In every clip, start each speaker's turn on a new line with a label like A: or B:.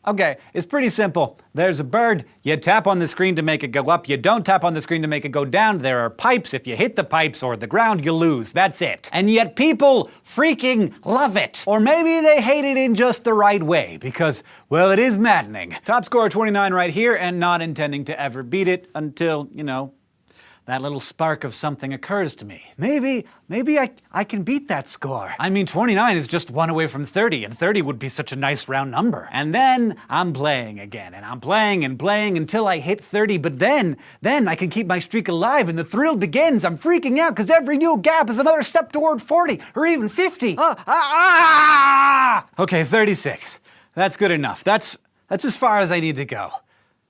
A: Okay, it's pretty simple. There's a bird, you tap on the screen to make it go up, you don't tap on the screen to make it go down. There are pipes, if you hit the pipes or the ground, you lose. That's it. And yet people freaking love it. Or maybe they hate it in just the right way, because, well, it is maddening. Top score 29 right here, and not intending to ever beat it until, you know, that little spark of something occurs to me. Maybe I can beat that score. I mean, 29 is just one away from 30, and 30 would be such a nice round number. And then I'm playing again, and I'm playing and playing until I hit 30, but then I can keep my streak alive, and the thrill begins. I'm freaking out, because every new gap is another step toward 40, or even 50. Okay, 36. That's good enough. That's as far as I need to go,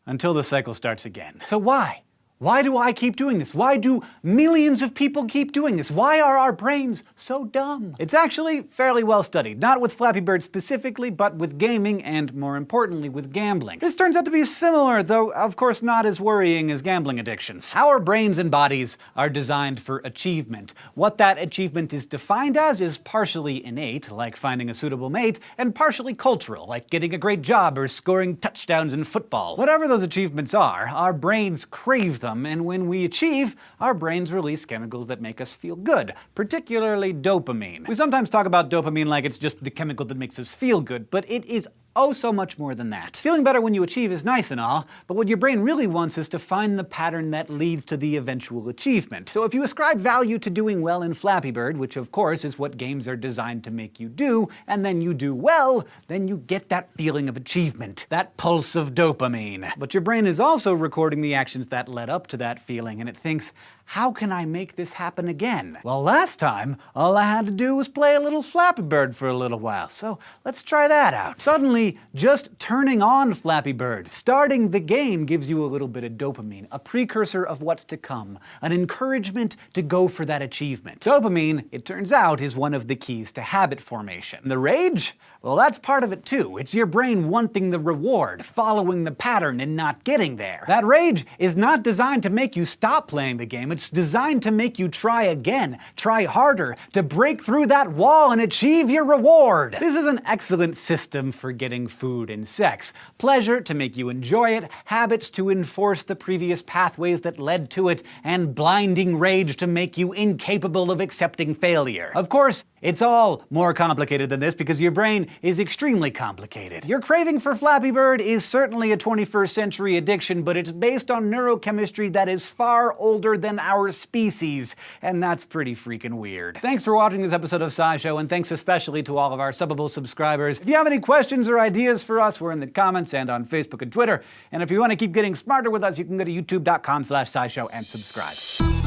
A: until the cycle starts again. So why? Why do I keep doing this? Why do millions of people keep doing this? Why are our brains so dumb? It's actually fairly well studied, not with Flappy Bird specifically, but with gaming and, more importantly, with gambling. This turns out to be similar, though of course not as worrying as gambling addictions. Our brains and bodies are designed for achievement. What that achievement is defined as is partially innate, like finding a suitable mate, and partially cultural, like getting a great job or scoring touchdowns in football. Whatever those achievements are, our brains crave them, and when we achieve, our brains release chemicals that make us feel good, particularly dopamine. We sometimes talk about dopamine like it's just the chemical that makes us feel good, but it is oh so much more than that. Feeling better when you achieve is nice and all, but what your brain really wants is to find the pattern that leads to the eventual achievement. So if you ascribe value to doing well in Flappy Bird, which of course is what games are designed to make you do, and then you do well, then you get that feeling of achievement, that pulse of dopamine. But your brain is also recording the actions that led up to that feeling, and it thinks, how can I make this happen again? Well, last time, all I had to do was play a little Flappy Bird for a little while, so let's try that out. Suddenly, just turning on Flappy Bird, starting the game, gives you a little bit of dopamine, a precursor of what's to come, an encouragement to go for that achievement. Dopamine, it turns out, is one of the keys to habit formation. The rage? Well, that's part of it too. It's your brain wanting the reward, following the pattern and not getting there. That rage is not designed to make you stop playing the game. It's designed to make you try again, try harder, to break through that wall and achieve your reward. This is an excellent system for getting food and sex. Pleasure to make you enjoy it, habits to enforce the previous pathways that led to it, and blinding rage to make you incapable of accepting failure. Of course, it's all more complicated than this because your brain is extremely complicated. Your craving for Flappy Bird is certainly a 21st century addiction, but it's based on neurochemistry that is far older than our species, and that's pretty freaking weird. Thanks for watching this episode of SciShow, and thanks especially to all of our subbable subscribers. If you have any questions or ideas for us, we're in the comments and on Facebook and Twitter. And if you want to keep getting smarter with us, you can go to youtube.com/SciShow and subscribe.